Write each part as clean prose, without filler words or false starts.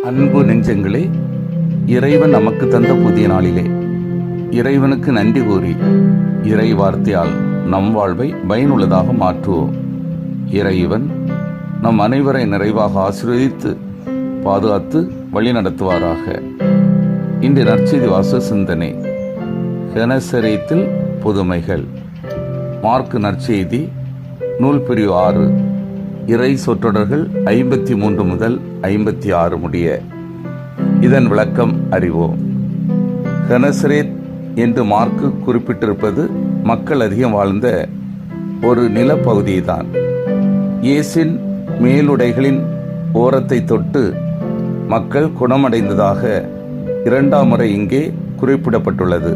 அன்பு நெஞ்சங்களே, இறைவன் நமக்கு தந்த புதிய நாளிலே இறைவனுக்கு நன்றி கூறி இறை வார்த்தையால் நம் வாழ்வை பயனுள்ளதாக மாற்றுவோம். இறைவன் நம் அனைவரை நிறைவாக ஆசீர்வதித்து பாதுகாத்து வழிநடத்துவாராக. இன்று நற்செய்தி வாச சிந்தனை. கெனசரேத்தில் புதுமைகள். மார்க்கு நற்செய்தி நூல் பிரிவு 6, இறை சொற்றொடர்கள் 53 முதல் 56 முடிய. இதன் விளக்கம் அறிவோம். கெனசரேத் என்று மார்க்கு குறிப்பிட்டிருப்பது மக்கள் அதிகம் வாழ்ந்த ஒரு நிலப்பகுதிதான். இயேசின் மேலுடைகளின் ஓரத்தை தொட்டு மக்கள் குணமடைந்ததாக 2ஆம் முறை இங்கே குறிப்பிடப்பட்டுள்ளது.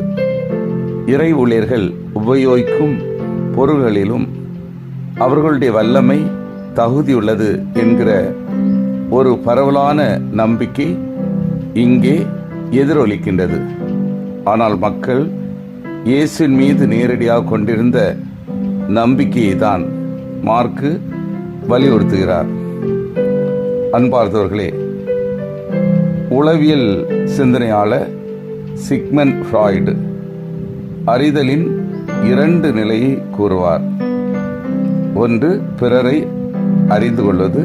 இறை ஊழியர்கள் உபயோகிக்கும் பொருள்களிலும் அவர்களுடைய வல்லமை தகுதியுள்ளது என்கிற ஒரு பரவலான நம்பிக்கை இங்கே எதிரொலிக்கின்றது. ஆனால் மக்கள் இயேசுவின் மீது நேரடியாக கொண்டிருந்த நம்பிக்கையை தான் மார்க்கு வலியுறுத்துகிறார். அன்பார்ந்தவர்களே, உளவியல் சிந்தனையாளர் சிக்மண்ட் ஃப்ராய்டு அறிதலின் 2 நிலையை கூறுவார். ஒன்று பிறரை அறிந்து கொள்வது,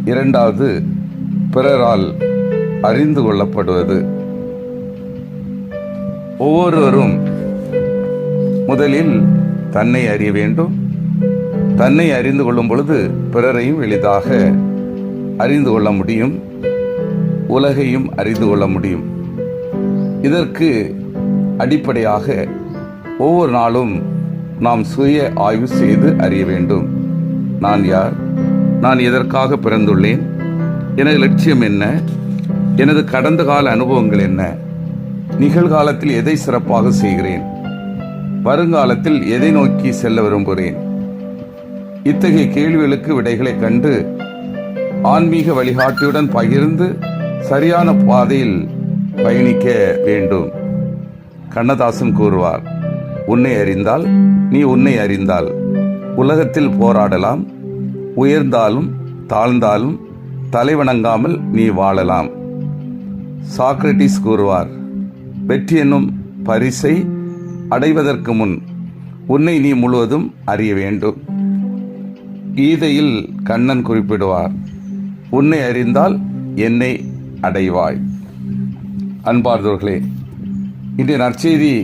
2வது பிறரால் அறிந்து கொள்ளப்படுவது. ஒவ்வொருவரும் முதலில் தன்னை அறிய வேண்டும். தன்னை அறிந்து கொள்ளும் பொழுது பிறரையும் எளிதாக அறிந்து கொள்ள முடியும், உலகையும் அறிந்து கொள்ள முடியும். இதற்கு அடிப்படையாக ஒவ்வொரு நாளும் நாம் சுய ஆய்வு செய்து அறிய வேண்டும். நான் யார்? நான் எதற்காக பிறந்துள்ளேன்? எனது லட்சியம் என்ன? எனது கடந்த கால அனுபவங்கள் என்ன? நிகழ்காலத்தில் எதை சிறப்பாக செய்கிறேன்? வருங்காலத்தில் எதை நோக்கி செல்ல விரும்புகிறேன்? இத்தகைய கேள்விகளுக்கு விடைகளை கண்டு ஆன்மீக வழிகாட்டியுடன் பகிர்ந்து சரியான பாதையில் பயணிக்க வேண்டும். கண்ணதாசன் கூறுவார், உன்னை அறிந்தால் நீ உன்னை அறிந்தால் உலகத்தில் போராடலாம், உயர்ந்தாலும் தாழ்ந்தாலும் தலைவணங்காமல் நீ வாழலாம். சாக்ரட்டிஸ் கூறுவார், வெற்றி என்னும் பரிசை அடைவதற்கு முன் உன்னை நீ முழுவதும் அறிய வேண்டும். கீதையில் கண்ணன் குறிப்பிடுவார், உன்னை அறிந்தால் என்னை அடைவாய். அன்பார்ந்தவர்களே, இன்றைய நற்செய்தி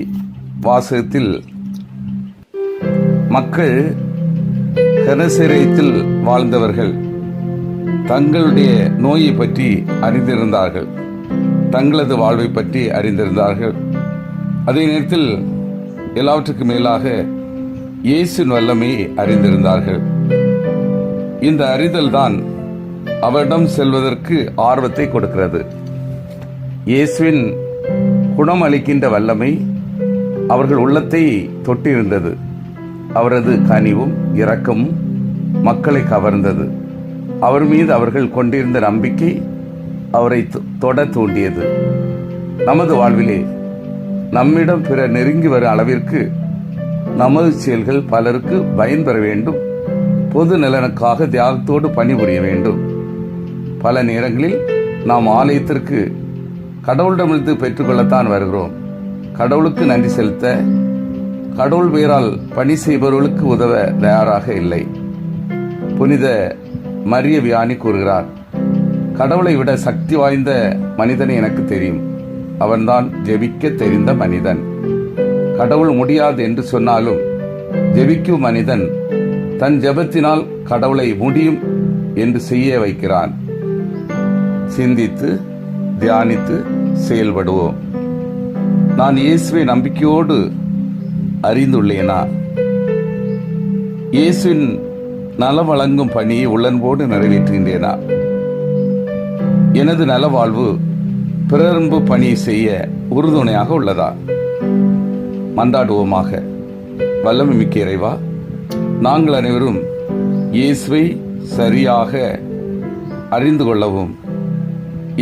வாசகத்தில் மக்கள் கெனசரேத்தில் வாழ்ந்தவர்கள் தங்களுடைய நோயை பற்றி அறிந்திருந்தார்கள், தங்களது வாழ்வை பற்றி அறிந்திருந்தார்கள். அதே நேரத்தில் எல்லாவற்றுக்கும் மேலாக இயேசுவின் வல்லமையை அறிந்திருந்தார்கள். இந்த அறிதல் தான் அவரிடம் செல்வதற்கு ஆர்வத்தை கொடுக்கிறது. இயேசுவின் குணம் அளிக்கின்ற வல்லமை அவர்கள் உள்ளத்தை தொட்டிருந்தது. அவரது கனிவும் இரக்கமும் மக்களை கவர்ந்தது. அவர் மீது அவர்கள் கொண்டிருந்த நம்பிக்கை அவரை தொட தூண்டியது. நமது வாழ்விலே நம்மிடம் பிறர் நெருங்கி வரும் அளவிற்கு நமது செயல்கள் பலருக்கு பயன் பெற வேண்டும், பொது நலனுக்காக தியாகத்தோடு பணிபுரிய வேண்டும். பல நேரங்களில் நாம் ஆலயத்திற்கு கடவுளிடமிருந்து பெற்றுக்கொள்ளத்தான் வருகிறோம். கடவுளுக்கு நன்றி செலுத்த, கடவுள் பெயரால் பணி செய்பவர்களுக்கு உதவ தயாராக இல்லை. புனித மரிய வியானி கூறுகிறார், கடவுளை விட சக்தி வாய்ந்த மனிதனை எனக்கு தெரியும். அவன்தான் ஜெபிக்க தெரிந்த மனிதன். கடவுள் முடியாது என்று சொன்னாலும் ஜெபிக்கும் மனிதன் தன் ஜெபத்தினால் கடவுளை முடியும் என்று செய்ய வைக்கிறான். சிந்தித்து தியானித்து செயல்படுவோம். நான் இயேசுவை நம்பிக்கையோடு அறிந்துள்ளேனா? இயேசுவின் நலம் வழங்கும் பணியை உள்ளன்போடு நிறைவேற்றுகின்றேனா? எனது நலவாழ்வு பிறரன்பு பணி செய்ய உறுதுணையாக உள்ளதா? மன்றாடுவோமாக. வல்லமை மிக்க இறைவா, நாங்கள் அனைவரும் இயேசுவை சரியாக அறிந்து கொள்ளவும்,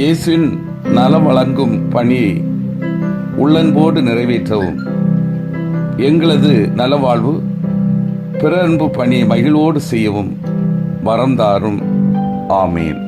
இயேசுவின் நலம் வழங்கும் பணியை உள்ளன்போடு நிறைவேற்றவும், எங்களது நலவாழ்வு பிறரன்பு பணியை மகிழ்வோடு செய்யவும் வரம் தாரும். ஆமீன்.